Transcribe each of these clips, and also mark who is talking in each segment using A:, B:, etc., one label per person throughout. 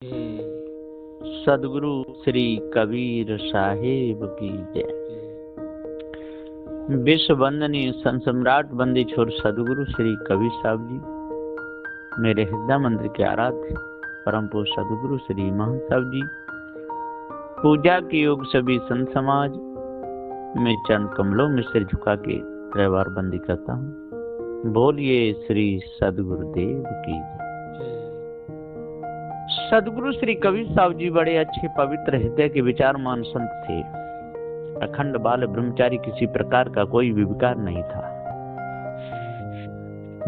A: सदगुरु श्री कबीर साहिब की जय। विश्व वंदनीय संत सम्राट बंदी छोर सदगुरु श्री कबीर साहब जी, मेरे हृदय मंदिर के आराध्य परम पूज्य सदगुरु श्री महंत साहब जी, पूजा के योग सभी संत समाज में चरण कमलों में सिर झुका के त्रिवार बंदी करता हूँ। बोलिए श्री सदगुरुदेव की जय। सदगुरु श्री कबीर साहब जी बड़े अच्छे पवित्र हृदय के विचारमान संत थे। अखंड बाल ब्रह्मचारी, किसी प्रकार का कोई भी विकार नहीं था।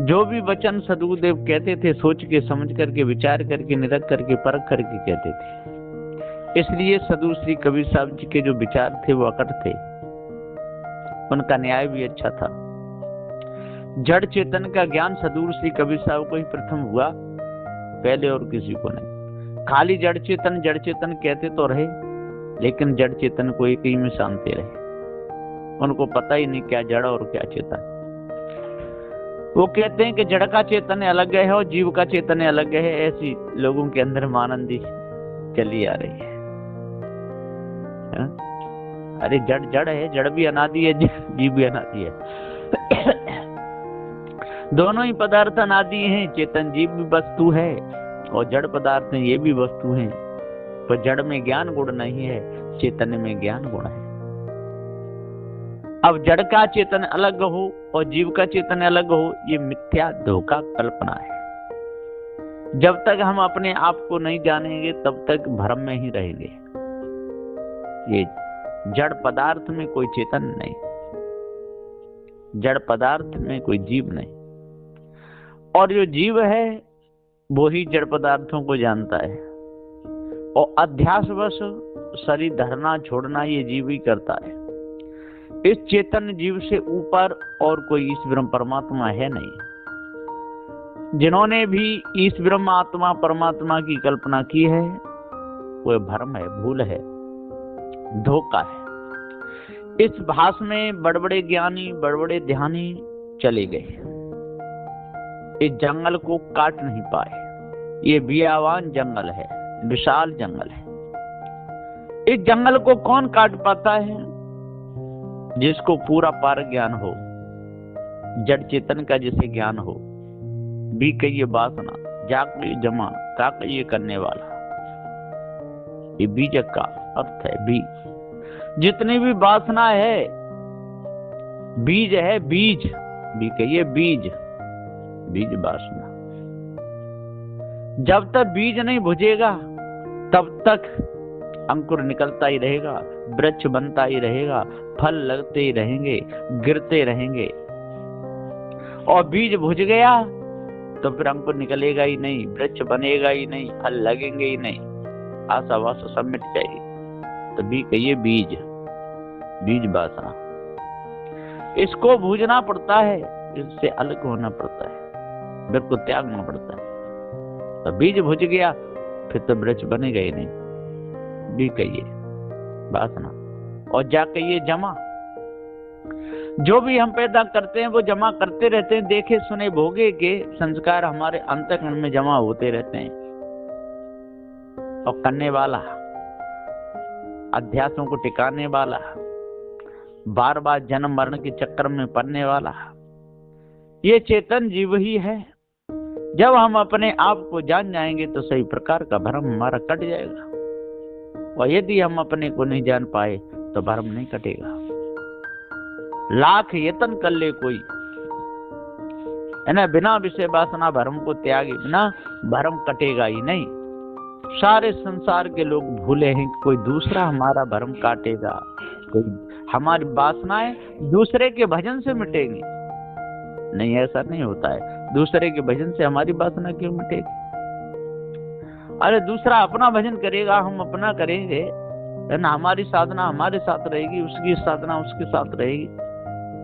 A: जो भी वचन सदगुरुदेव कहते थे सोच के समझ करके विचार करके निरख करके परख करके कहते थे। इसलिए सदगुरु श्री कबीर साहब जी के जो विचार थे वो अकट थे। उनका न्याय भी अच्छा था। जड़ चेतन का ज्ञान सदगुरु श्री कबीर साहब को ही प्रथम हुआ, पहले और किसी को नहीं। खाली जड़ चेतन कहते तो रहे, लेकिन जड़ चेतन को एक ही में शांति रहे। उनको पता ही नहीं क्या जड़ और क्या चेतन। वो कहते हैं कि जड़ का चेतन अलग है और जीव का चेतन अलग है। ऐसी लोगों के अंदर मानंदी चली आ रही है। अरे जड़ जड़ है, जड़ भी अनादि है, जीव भी अनादि है। दोनों ही पदार्थ अनादि हैं। चेतन जीव भी वस्तु है और जड़ पदार्थ ये भी वस्तु हैं। पर जड़ में ज्ञान गुण नहीं है, चेतन में ज्ञान गुण है। अब जड़ का चेतन अलग हो और जीव का चेतन अलग हो, ये मिथ्या धोखा कल्पना है। जब तक हम अपने आप को नहीं जानेंगे तब तक भ्रम में ही रहेंगे। ये जड़ पदार्थ में कोई चेतन नहीं, जड़ पदार्थ में कोई जीव नहीं, और जो जीव है वो ही जड़ पदार्थों को जानता है। और अध्यासवश शरीर धरना छोड़ना ये जीव ही करता है। इस चेतन जीव से ऊपर और कोई ईश ब्रह्म परमात्मा है नहीं। जिन्होंने भी ईश ब्रह्म आत्मा परमात्मा की कल्पना की है वो भ्रम है, भूल है, धोखा है। इस भास में बड़े बड़े ज्ञानी, बड़े बड़े ध्यानी चले गए, इस जंगल को काट नहीं पाए। ये बियावान जंगल है, विशाल जंगल है। इस जंगल को कौन काट पाता है? जिसको पूरा पार ज्ञान हो, जड़ चेतन का जिसे ज्ञान हो। बी कहिए वासना, जा कहिए जमा, का कहिए करने वाला। ये बीज का अर्थ है बीज। जितनी भी वासना है बीज है, बीज। बी कहिए बीज, बीज वासना। जब तक बीज नहीं बुझेगा तब तक अंकुर निकलता ही रहेगा, वृक्ष बनता ही रहेगा, फल लगते ही रहेंगे, गिरते रहेंगे। और बीज बुझ गया तो फिर अंकुर निकलेगा ही नहीं, वृक्ष बनेगा ही नहीं, फल लगेंगे ही नहीं, आशा वासा सब मिट जाएगी। तो भी कहिए बीज, बीज वासना। इसको बूझना पड़ता है, इससे अलग होना पड़ता है, बिल्कुल त्यागना पड़ता है। तो बीज बुझ गया फिर तो वृक्ष बनेगा ही नहीं। भी कहिए वासना। और जा कहिए जमा। जो भी हम पैदा करते हैं वो जमा करते रहते हैं। देखे सुने भोगे के संस्कार हमारे अंतःकरण में जमा होते रहते हैं। और करने वाला, अध्यासों को टिकाने वाला, बार बार जन्म मरण के चक्कर में पड़ने वाला, ये चेतन जीव ही है। जब हम अपने आप को जान जाएंगे तो सही प्रकार का भ्रम हमारा कट जाएगा। और यदि हम अपने को नहीं जान पाए तो भ्रम नहीं कटेगा। लाख यत्न कर ले कोई, है ना, बिना विषय वासना भ्रम को त्यागे बिना भ्रम कटेगा ही नहीं। सारे संसार के लोग भूले हैं कि कोई दूसरा हमारा भ्रम काटेगा। कोई हमारी वासनाएं दूसरे के भजन से मिटेंगी? नहीं, ऐसा नहीं होता है। दूसरे के भजन से हमारी वासना क्यों मिटेगी? अरे दूसरा अपना भजन करेगा, हम अपना करेंगे, है ना। हमारी साधना हमारे साथ रहेगी, उसकी साधना उसके साथ रहेगी।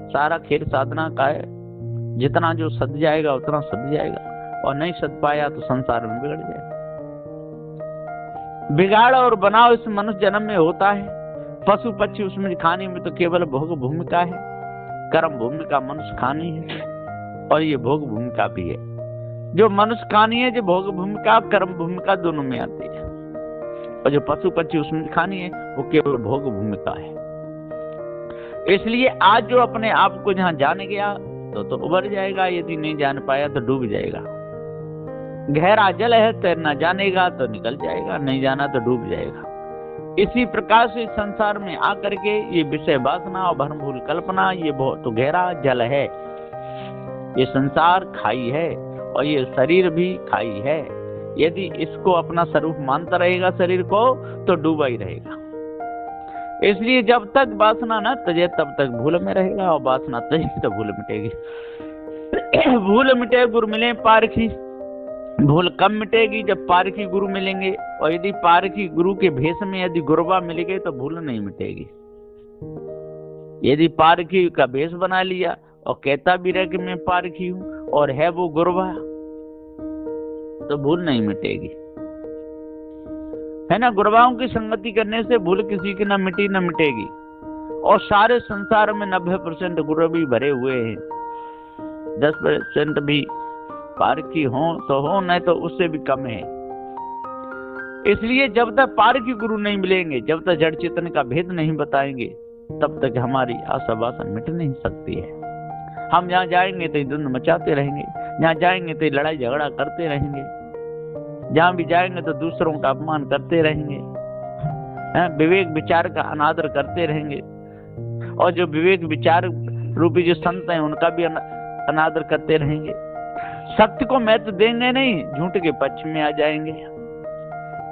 A: सारा खेल साधना का है। जितना जो सद जाएगा उतना सद जाएगा, और नहीं सद पाया तो संसार में बिगड़ जाएगा। बिगाड़ और बनाव इस मनुष्य जन्म में होता है। पशु पक्षी उसमें खाने में तो केवल भोग भूमिका है, कर्म भूमिका मनुष्य खानी है, और ये भोग भूमिका भी है। जो मनुष्य खानी है, जो भोग भूमिका कर्म भूमिका दोनों में आती है। और जो पशु पक्षी उसमें दिखानी है वो केवल भोग भूमिका है। इसलिए आज जो अपने आप को जहां जान गया तो उबर जाएगा, यदि नहीं जान पाया तो डूब जाएगा। गहरा जल है, तैरना जानेगा तो निकल जाएगा, नहीं जाना तो डूब जाएगा। इसी प्रकार से संसार में आकर के ये विषय वासना और भ्रम भूल कल्पना, ये बहुत गहरा जल है। ये संसार खाई है और ये शरीर भी खाई है। यदि इसको अपना स्वरूप मानता रहेगा शरीर को तो डूबा ही रहेगा। इसलिए जब तक वासना न तजे तब तक भूल में रहेगा, और वासना तजे तो भूल मिटेगी। भूल मिटे गुरु मिले पारखी, भूल कम मिटेगी जब पारखी गुरु मिलेंगे। और यदि पारखी गुरु के भेष में यदि गुरबा मिल गए तो भूल नहीं मिटेगी। यदि पारखी का भेष बना लिया और कहता भी रहे कि मैं पारखी हूं और है वो गुरबा, तो भूल नहीं मिटेगी, है ना। गुरबाओं की संगति करने से भूल किसी की न मिटी न मिटेगी। और सारे संसार में 90% गुरबी भरे हुए हैं, 10% भी पारखी हो तो हो, नहीं तो उससे भी कम है। इसलिए जब तक पारखी गुरु नहीं मिलेंगे, जब तक जड़ चेतन का भेद नहीं बताएंगे, तब तक हमारी आशा वासना मिट नहीं सकती है। हम जहाँ जाएंगे तो धुंध मचाते रहेंगे, जहाँ जाएंगे तो लड़ाई झगड़ा करते रहेंगे, जहाँ भी जाएंगे तो दूसरों का अपमान करते रहेंगे, विवेक विचार का अनादर करते रहेंगे। और जो विवेक विचार रूपी जो संत हैं उनका भी अनादर करते रहेंगे। सत्य को महत्व देंगे नहीं, झूठ के पक्ष में आ जाएंगे।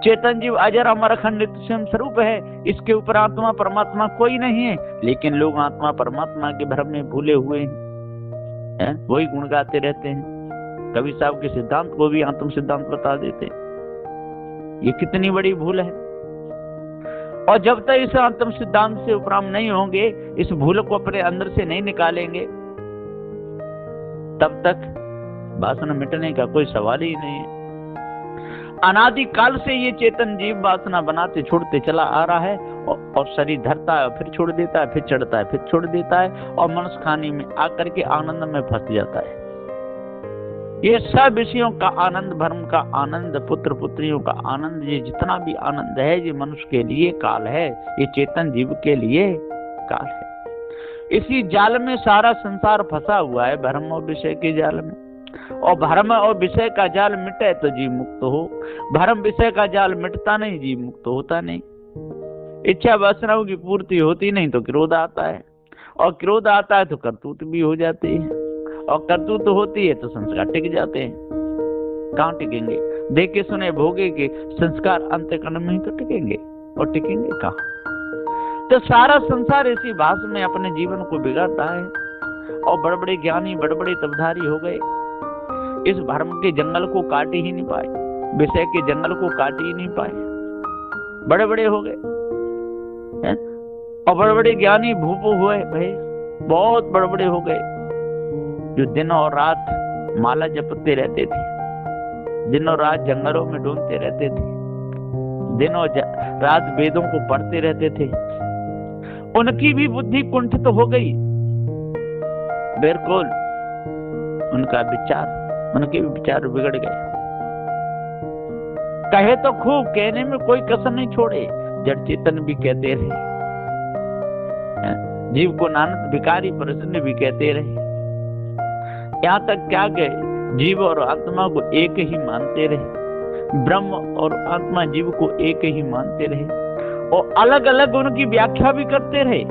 A: चेतन जीव अजर अमर अखंडित स्वयं स्वरूप है, इसके ऊपर आत्मा परमात्मा कोई नहीं है। लेकिन लोग आत्मा परमात्मा के भ्रम में भूले हुए हैं, वही गुण गाते रहते हैं। कवि साहब के सिद्धांत को भी आत्म सिद्धांत बता देते हैं। ये कितनी बड़ी भूल है। और जब तक इस आत्म सिद्धांत से उपराम नहीं होंगे, इस भूल को अपने अंदर से नहीं निकालेंगे, तब तक वासना मिटने का कोई सवाल ही नहीं है। अनादि काल से ये चेतन जीव वासना बनाते छोड़ते चला आ रहा है, और शरीर धरता है, फिर छोड़ देता है, फिर चढ़ता है, फिर छोड़ देता है, और मनुष्य खानी में आकर के आनंद में फंस जाता है। ये सब विषयों का आनंद, भ्रम का आनंद, पुत्र पुत्रियों का आनंद, ये जितना भी आनंद है, ये मनुष्य के लिए काल है, ये चेतन जीव के लिए काल है। इसी जाल में सारा संसार फंसा हुआ है, भ्रम और विषय के जाल में। और भ्रम और विषय का जाल मिटे तो जीव मुक्त हो, भ्रम विषय का जाल मिटता नहीं, जीव मुक्त होता नहीं। इच्छा वासनाओं की पूर्ति होती नहीं तो क्रोध आता है, और क्रोध आता है तो करतूत भी हो जाती है, और करतूत होती है तो संस्कार टिक जाते हैं। कहाँ टिकेंगे? देखे सुने भोगे के संस्कार अंतःकरण में ही तो टिकेंगे, और टिकेंगे कहाँ? तो सारा संसार इसी भाष में अपने जीवन को बिगाड़ता है, और बड़े बड़े ज्ञानी, बड़े बड़े तपधारी हो गए, इस भ्रम के जंगल को काट ही नहीं पाए, विषय के जंगल को काट ही नहीं पाए, बड़े बड़े हो गए। और बड़े बड़े ज्ञानी भूप हुए भाई, बहुत बड़े बड़े हो गए, जो दिन और रात माला जपते रहते थे, दिन और रात जंगलों में ढूंढते रहते थे, दिन और रात वेदों को पढ़ते रहते थे। उनकी भी बुद्धि कुंठित हो गई, बिल्कुल उनका विचार, उनके भी विचार बिगड़ गए। कहे तो खूब, कहने में कोई कसर नहीं छोड़े, जड़ चेतन भी कहते रहे, जीव को नानक भिखारी प्रसन्न भी कहते रहे। यहाँ तक क्या कहे, जीव और आत्मा को एक ही मानते रहे, ब्रह्म और आत्मा जीव को एक ही मानते रहे, और अलग अलग उनकी व्याख्या भी करते रहे।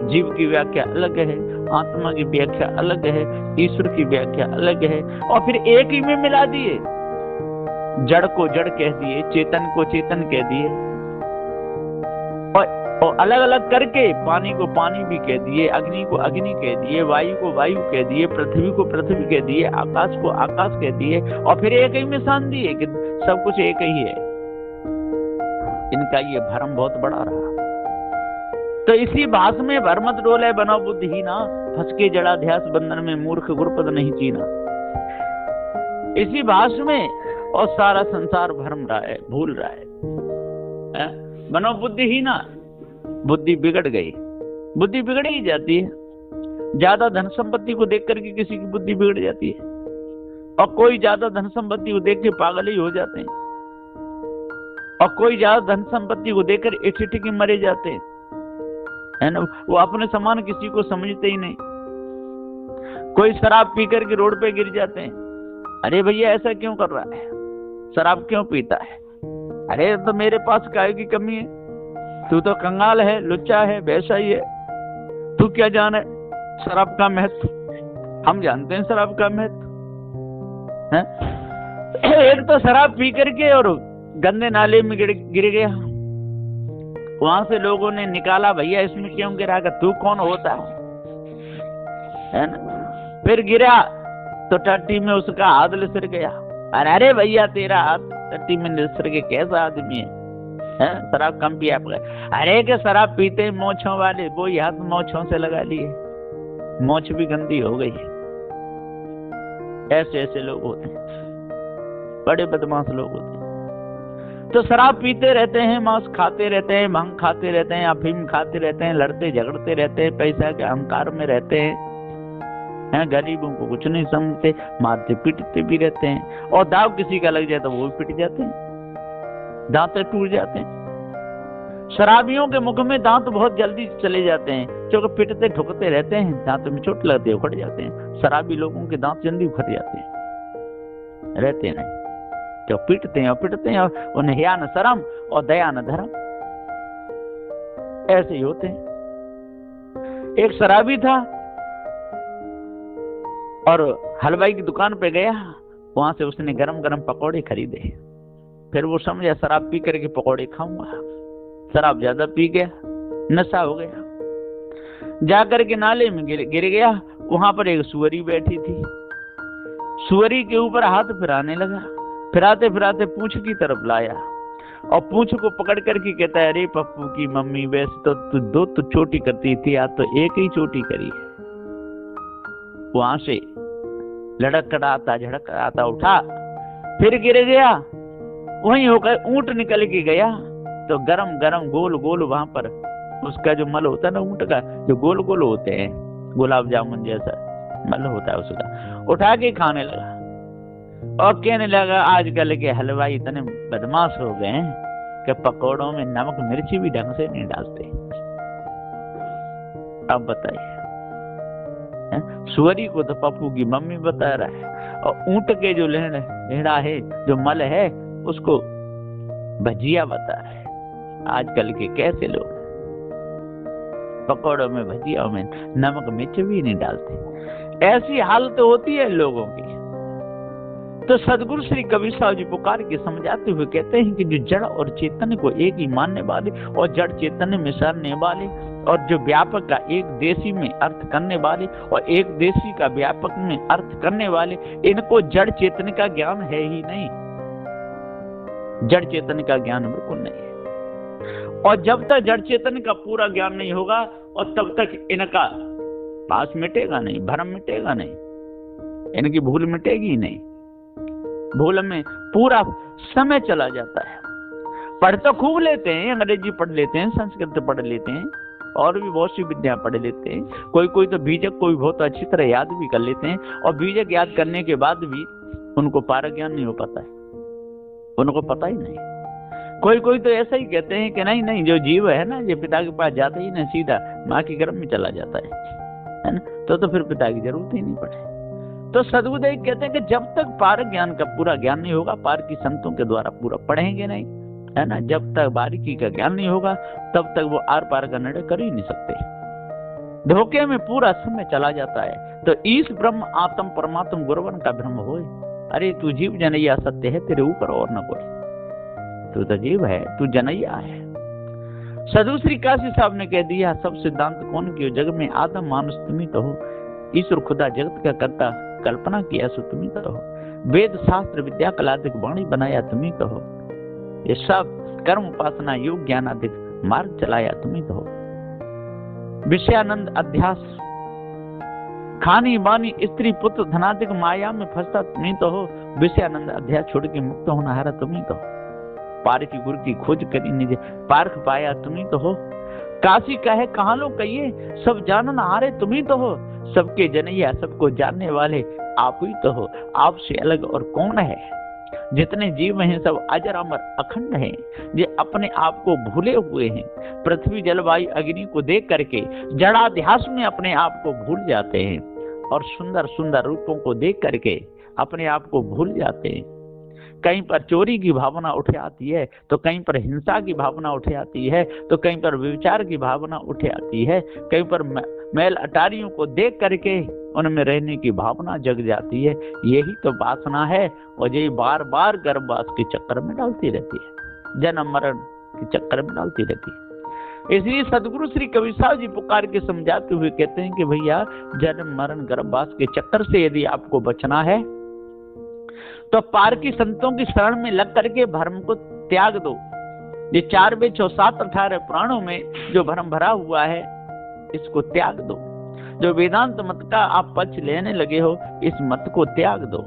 A: जीव की व्याख्या अलग है, आत्मा की व्याख्या अलग है, ईश्वर की व्याख्या अलग है, और फिर एक ही में मिला दिए। जड़ को जड़ कह दिए, चेतन को चेतन कह दिए, और अलग अलग करके पानी को पानी भी कह दिए, अग्नि को अग्नि कह दिए, वायु को वायु कह दिए, पृथ्वी को पृथ्वी कह दिए, आकाश को आकाश कह दिए, और फिर एक ही में सान दिए कि सब कुछ एक ही है। इनका ये भ्रम बहुत बड़ा रहा। तो इसी भाष में भरमत डोले बनो बुद्धिहीना, फंस के जड़ाध्यास बंधन में मूर्ख गुरुपद नहीं चीना। इसी भाष में और सारा संसार भरम रहा है, भूल रहा है। बनो बुद्धिहीना, बुद्धि बिगड़ गई, बुद्धि बिगड़ ही जाती है। ज्यादा धन संपत्ति को देख करके किसी की बुद्धि बिगड़ जाती है, और कोई ज्यादा धन संपत्ति को देख के पागल ही हो जाते हैं। और कोई ज्यादा धन संपत्ति को देकर इठ के मरे जाते हैं, है ना। वो अपने समान किसी को समझते ही नहीं। कोई शराब पीकर के रोड पे गिर जाते हैं। अरे भैया ऐसा क्यों कर रहा है, शराब क्यों पीता है? अरे तो मेरे पास काय की कमी है, तू तो कंगाल है, लुच्चा है, वैसा ही है, तू क्या जाने शराब का महत्व। हम जानते हैं शराब का महत्व है। एक तो शराब पी करके और गंदे नाले में गिर गया, वहां से लोगों ने निकाला, भैया इसमें क्यों गिरा, तू कौन होता है ना। फिर गिरा तो टट्टी में उसका हाथ लिसर गया। अरे भैया तेरा हाथ टट्टी में लिसर के कैसा आदमी है, शराब कम पिया। अरे के शराब पीते मोछों वाले, वो हाथ मोछों से लगा लिए, मोछ भी गंदी हो गई। ऐसे ऐसे लोग होते हैं, बड़े बदमाश लोग होते हैं। तो शराब पीते रहते हैं, मांस खाते रहते हैं, भंग खाते रहते हैं, अफीम खाते रहते हैं, लड़ते झगड़ते रहते हैं, पैसा के अहंकार में रहते हैं, गरीबों को कुछ नहीं समझते, मारते पीटते भी रहते हैं। और दाव किसी का लग जाए तो वो भी पिट जाते हैं, दांत टूट जाते हैं। शराबियों के मुख में दांत बहुत जल्दी चले जाते हैं, क्योंकि पिटते ठुकते रहते हैं, दांतों में चोट लगती है, उखड़ जाते हैं। शराबी लोगों के दांत जल्दी उखड़ जाते हैं, रहते नहीं, जो पीटते हैं और पिटते हैं, और उन्हें हिया न शरम और दया न धर्म, ऐसे ही होते हैं। एक शराबी था और हलवाई की दुकान पे गया, वहां से उसने गरम गरम पकौड़े खरीदे। फिर वो समझा शराब पी करके पकौड़े खाऊंगा, शराब ज्यादा पी गया, नशा हो गया, जाकर के नाले में गिर गया। वहां पर एक सुअरी बैठी थी, सुअरी के ऊपर हाथ फिराने लगा, फिराते फिराते पूंछ की तरफ लाया और पूंछ को पकड़ करके कहता है, अरे पप्पू की मम्मी, वैसे तो तू दो तो चोटी करती थी, आज तो एक ही चोटी करी है। वहां से लड़क कराता झड़क कराता उठा, फिर गिर गया, वहीं होकर ऊंट निकल के गया, तो गरम गरम गोल गोल वहां पर उसका जो मल होता है ना, ऊंट का जो गोल गोल होते हैं, गुलाब जामुन जैसा मल होता है, उसका उठा के खाने लगा। और कहने लगा, आजकल के हलवाई इतने बदमाश हो गए हैं कि पकौड़ों में नमक मिर्ची भी ढंग से नहीं डालते। अब बताइए, सुअरी को तो पप्पू की मम्मी बता रहा है, और ऊंट के जो लेड़ा है, जो मल है, उसको भजिया बता रहा है। आजकल के कैसे लोग पकौड़ों में, भजियाओं में नमक मिर्च भी नहीं डालते। ऐसी हालत होती है लोगों की। तो सदगुरु श्री कबीर साहब जी पुकार के समझाते हुए कहते हैं कि जो जड़ और चेतन को एक ही मानने वाले और जड़ चेतन में सरने वाले, और जो व्यापक का एक देशी में अर्थ करने वाले और एक देशी का व्यापक में अर्थ करने वाले, इनको जड़ चेतन का ज्ञान है ही नहीं। जड़ चेतन का ज्ञान बिल्कुल नहीं है। और जब तक जड़ चेतन का पूरा ज्ञान नहीं होगा, और तब तक इनका पास मिटेगा नहीं, भ्रम मिटेगा नहीं, इनकी भूल मिटेगी नहीं। भूल में पूरा समय चला जाता है। पढ़ तो खूब लेते हैं, अंग्रेजी पढ़ लेते हैं, संस्कृत पढ़ लेते हैं, और भी बहुत सी विद्या पढ़ लेते हैं। कोई तो बीजक को भी बहुत अच्छी तरह याद भी कर लेते हैं, और बीजक याद करने के बाद भी उनको पारक ज्ञान नहीं हो पाता है, उनको पता ही नहीं। कोई तो ऐसा ही कहते हैं कि नहीं, जो जीव है ना, ये पिता के पास जाता ही नहीं, सीधा माँ के गर्भ में चला जाता है ना, तो फिर पिता की जरूरत ही नहीं पड़े। तो सदगुरुदेव कहते हैं कि जब तक पार ज्ञान का पूरा ज्ञान नहीं होगा, पार की संतों के द्वारा पूरा पढ़ेंगे नहीं, है ना, जब तक बारीकी का ज्ञान नहीं होगा, तब तक वो आर पार का निर्णय कर ही नहीं सकते। धोखे में पूरा समय चला जाता है। तो ईश ब्रह्म आत्म परमात्म गुरुवन का भ्रम होए। अरे तू जीव जनैया सत्य है, तेरे ऊपर और न कोई, तू तो जीव है, तू जनैया है। सदगुरु श्री काशी साहब ने कह दिया, सब सिद्धांत कौन कियो जग में, आदम मानुष तुम्ही तो हो, ईश्वर खुदा जगत का कर्ता, कल्पना किया सो तुम्ही तो हो, वेद शास्त्र विद्या कलादिक वाणी बनाया तुम्ही तो हो, ये सब कर्म उपासना योग ज्ञानादिक मार्ग चलाया तुम्ही तो हो। विषयानंद अध्यास खानी बानी स्त्री पुत्र धनादिक माया में फंसता तुम्ही तो हो, विषयानंद अध्यास छोड़ के मुक्त होना हारा तुम्ही तो हो। पार की गुरु की खोज करी निज पारख पाया तुम्ही तो हो, काशी कहे कहाँ लो कहिए, सब जानन हारे तुम्ही तो हो, सबके जनैया सबको जानने वाले आप ही तो हो, आपसे अलग और कौन है। जितने जीव हैं सब अजर अमर अखंड हैं, ये अपने आप को भूले हुए हैं। पृथ्वी जल वायु अग्नि को देख करके जड़ाध्यास में अपने आप को भूल जाते हैं और सुंदर सुंदर रूपों को देख करके अपने आप को भूल जाते हैं। कहीं पर चोरी की भावना उठ आती है, तो कहीं पर हिंसा की भावना उठ आती है, तो कहीं पर विचार की भावना उठ आती है, कहीं पर मैल अटारियों को देख करके उनमें रहने की भावना जग जाती है। यही तो वासना है और यही बार बार गर्भवास के चक्कर में डालती रहती है, जन्म मरण के चक्कर में डालती रहती है। इसलिए सदगुरु श्री कबीर साहब जी पुकार के समझाते हुए कहते हैं कि भैया जन्म मरण गर्भवास के चक्कर से यदि आपको बचना है तो पार की संतों की शरण में लग करके भ्रम को त्याग दो। ये 4 वेद 6 7 18 पुराणों में जो भ्रम भरा हुआ है इसको त्याग दो। जो वेदांत मत का आप पक्ष लेने लगे हो इस मत को त्याग दो।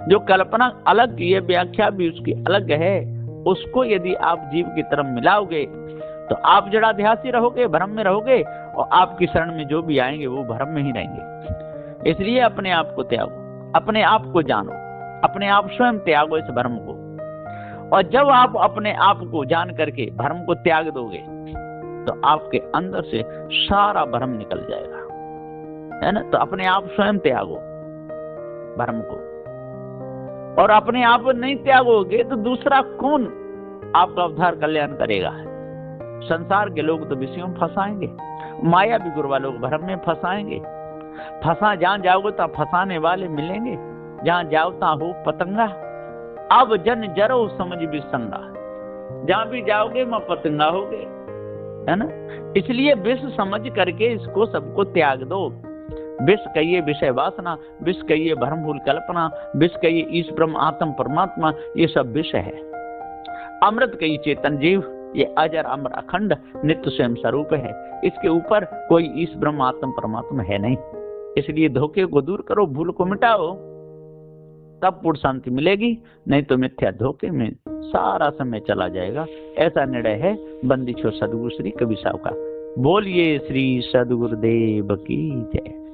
A: जो कल्पना अलग की है, व्याख्या भी उसकी अलग है, उसको यदि आप जीव की तरफ मिलाओगे तो आप जड़ाध्यासी रहोगे, भ्रम में रहोगे और आपकी शरण में जो भी आएंगे वो भ्रम में ही रहेंगे। इसलिए अपने आप को त्यागो, अपने आप को जानो, अपने आप स्वयं त्यागो इस भ्रम को। और जब आप अपने आप को जान करके भ्रम को त्याग दोगे तो आपके अंदर से सारा भ्रम निकल जाएगा, है ना। तो अपने आप स्वयं त्यागो भ्रम को, और अपने आप नहीं त्यागोगे तो दूसरा कौन आपका उद्धार कल्याण करेगा। संसार के लोग तो विषयों में फंसाएंगे, माया भी गुरवा लोग भ्रम में फंसाएंगे। जहां जाओगे तो फंसाने वाले मिलेंगे, जहां जाओ तहां हो पतंगा। अब जन जरो समझ विसंगा, जहां भी जाओगे वहां पतंगा होगे, है ना। इसलिए विष समझ करके इसको सबको त्याग दो। विष कहिए विषय वासना, विष कहिए भ्रमभूल कल्पना, विष कहिए ईश ब्रह्म आत्म परमात्मा, ये सब विष है। अमृत कहिए चेतन जीव, ये अजर अमर अखंड नित्य स्वयं स्वरूप है। इसके ऊपर कोई ईश ब्रह्म आत्म परमात्मा है नहीं। इसलिए धोखे को दूर करो, भूल को मिटाओ, तब पूर्ण शांति मिलेगी। नहीं तो मिथ्या धोखे में सारा समय चला जाएगा। ऐसा निर्णय है बंदी छोड़ सदगुरु श्री कबीर साहब का। बोलिए श्री सदगुरुदेव की जय।